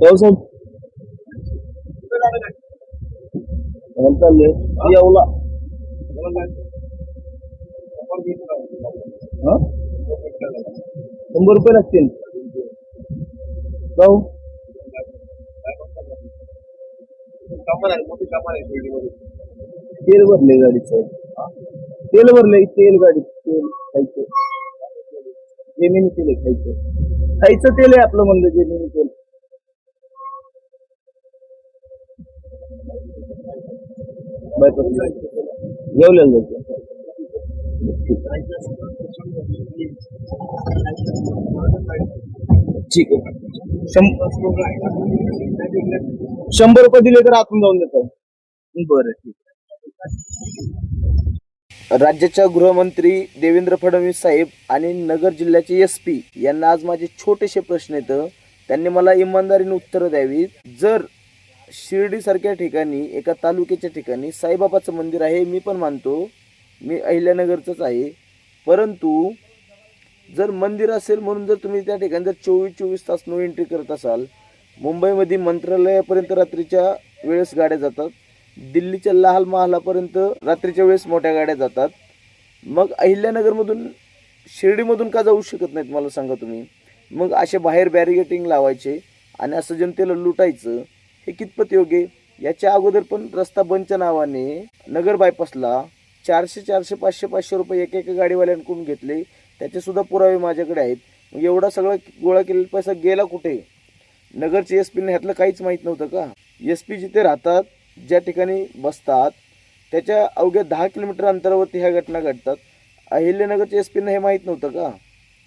पावसात चालले येवला 100 रुपये लागतील. जाऊ तेल भरले गाडीचं. तेल भरले. तेल गाडी तेल खायचं. जेमिनी तेल आहे खायचं. खायचं तेल आहे आपलं म्हणलं जेमिनी तेल. येवल्याला जायचं. ठीक आहे. 100 रुपये दिले तर आतून जाऊन देतो. बरं ठीक आहे. राज्याच्या गृहमंत्री देवेंद्र फडणवीस साहेब आणि नगर जिल्ह्याचे SP यांना आज माझे छोटेसे प्रश्न येतं. त्यांनी मला इमानदारीने उत्तरं द्यावी. जर शिर्डी सारख्या ठिकाणी एका तालुक्याच्या ठिकाणी साईबाबाचं मंदिर आहे, मी पण मानतो, मी अहिल्यानगरचंच आहे, परंतु जर मंदिर असेल म्हणून जर तुम्ही त्या ठिकाणी जर 24 तास नो एंट्री करत असाल, मुंबईमध्ये मंत्रालयापर्यंत रात्रीच्या वेळेस गाड्या जातात, दिल्लीच्या लाल महालापर्यंत रात्रीच्या वेळेस मोठ्या गाड्या जातात, मग अहिल्यानगरमधून शिर्डीमधून का जाऊ शकत नाहीत मला सांगा तुम्ही? मग असे बाहेर बॅरिगेटिंग लावायचे आणि असं जनतेला लुटायचं, हे कितपत योग्य? याच्या अगोदर पण रस्ता बंदच्या नावाने नगर बायपासला 400 500 रुपये एका गाडीवाल्यांकडून घेतले. त्याचे सुद्धा पुरावे माझ्याकडे आहेत. मग एवढा सगळा गोळा केलेला पैसा गेला कुठे? नगरचे SP ने ह्यातलं काहीच माहीत नव्हतं का? SP जिथे राहतात, ज्या ठिकाणी बसतात, त्याच्या अवघ्या 10 किलोमीटर अंतरावरती ह्या घटना घडतात. अहिल्यानगरच्या SP ने हे माहीत नव्हतं का?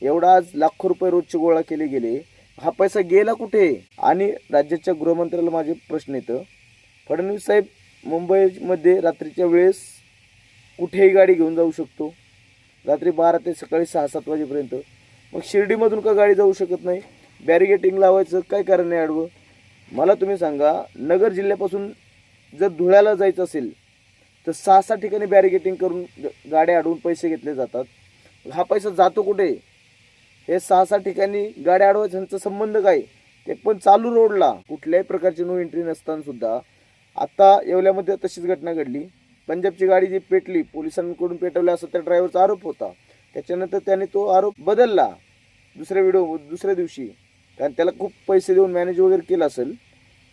एवढा आज लाखो रुपये रोजचे गोळा केले गेले, हा पैसा गेला कुठे? आणि राज्याच्या गृहमंत्र्याला माझे प्रश्न येतं, फडणवीस साहेब मुंबईमध्ये रात्रीच्या वेळेस कुठेही गाडी घेऊन जाऊ शकतो, रात्री 12 ते सकाळी 6-7 वाजेपर्यंत. मग शिर्डीमधून का गाडी जाऊ शकत नाही? बॅरिगेटिंग लावायचं काय कारण आहे आडवं? मला तुम्ही सांगा, नगर जिल्ह्यापासून जर धुळ्याला जायचं असेल तर 6-6 ठिकाणी बॅरिगेटिंग करून गाड्या अडवून पैसे घेतले जातात. हा पैसा जातो कुठे? हे 6-6 ठिकाणी गाड्या अडवायचा ह्यांचा संबंध काय? ते पण चालू रोडला कुठल्याही प्रकारची नो एंट्री नसताना सुद्धा. आता येवल्यामध्ये तशीच घटना घडली. पंजाबची गाडी जी पेटली, पोलिसांकडून पेटवल्या असा त्या ड्रायव्हरचा आरोप होता. त्याच्यानंतर त्याने तो आरोप बदलला दुसऱ्या दिवशी, कारण त्याला खूप पैसे देऊन मॅनेज वगैरे केलं असेल,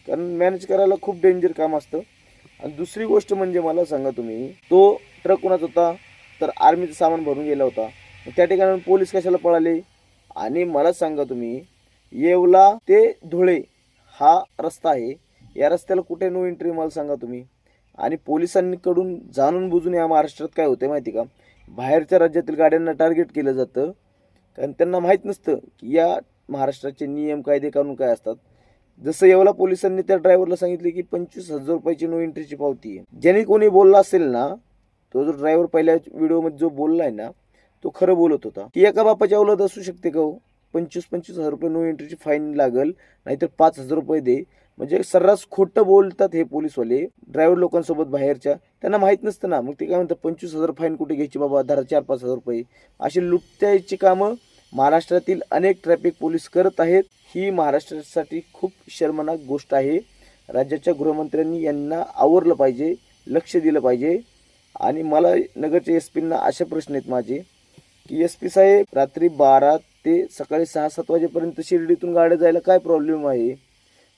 कारण मॅनेज करायला खूप डेंजर काम असतं. आणि दुसरी गोष्ट म्हणजे मला सांगा तुम्ही, तो ट्रक कोणाचा होता? तर आर्मीचं सामान भरून गेला होता. त्या ठिकाणी पोलीस कशाला पळाले? आणि मला सांगा तुम्ही, येवला ते धुळे हा रस्ता आहे, या रस्त्याला कुठे नो एंट्री मला सांगा तुम्ही? आणि पोलिसांकडून जाणून बुजून या महाराष्ट्रात काय होते माहिती का? बाहेरच्या राज्यातील गाड्यांना टार्गेट केलं जातं, कारण त्यांना माहीत नसतं की या महाराष्ट्राचे नियम कायदे कानून काय असतात. जसं येवला पोलिसांनी त्या ड्रायव्हरला सांगितले की 25,000 रुपयाची नो एंट्रीची पावती आहे. ज्याने कोणी बोलला असेल ना, तो जो ड्रायव्हर पहिल्या व्हिडिओमध्ये जो बोलला आहे ना, तो खरं बोलत होता. की एका बापाची अवलाद असू शकते का हो? 25,000 रुपये नो एंट्रीची फाईन लागल, नाहीतर 5,000 रुपये दे. म्हणजे सर्रास खोटं बोलतात हे पोलीसवाले ड्रायव्हर लोकांसोबत बाहेरच्या. त्यांना माहीत नसतं ना, मग ते काय म्हणतात 25,000 फाईन कुठे घ्यायची बाबा, धरा 4-5 हजार रुपये. अशी लुटत्याची कामं महाराष्ट्रातील अनेक ट्रॅफिक पोलीस करत आहेत. ही महाराष्ट्रासाठी खूप शर्मनाक गोष्ट आहे. राज्याच्या गृहमंत्र्यांनी यांना आवरलं पाहिजे, लक्ष दिलं पाहिजे. आणि मला नगरच्या SP असे प्रश्न आहेत माझे की SP साहेब, रात्री 12 ते सकाळी 6-7 वाजेपर्यंत शिर्डीतून गाड्या जायला काय प्रॉब्लेम आहे?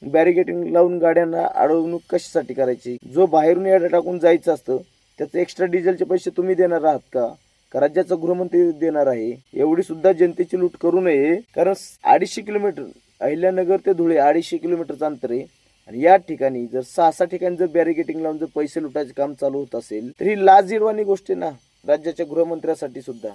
बॅरिगेटिंग लावून गाड्यांना अडवणूक कशासाठी करायची? जो बाहेरून याडा टाकून जायचं असतं त्याचे एक्स्ट्रा डिझेलचे पैसे तुम्ही देणार आहात का? राज्याचा गृहमंत्री देणार आहे? एवढी सुद्धा जनतेची लूट करू नये, कारण 250 किलोमीटर अहिल्यानगर ते धुळे 250 किलोमीटरचं अंतर आहे. आणि या ठिकाणी जर 6-6 ठिकाणी जर बॅरिगेटिंग लावून जर पैसे लुटायचे काम चालू होत असेल तर ही लाजिरवाणी गोष्ट आहे ना राज्याच्या गृहमंत्र्यासाठी सुद्धा.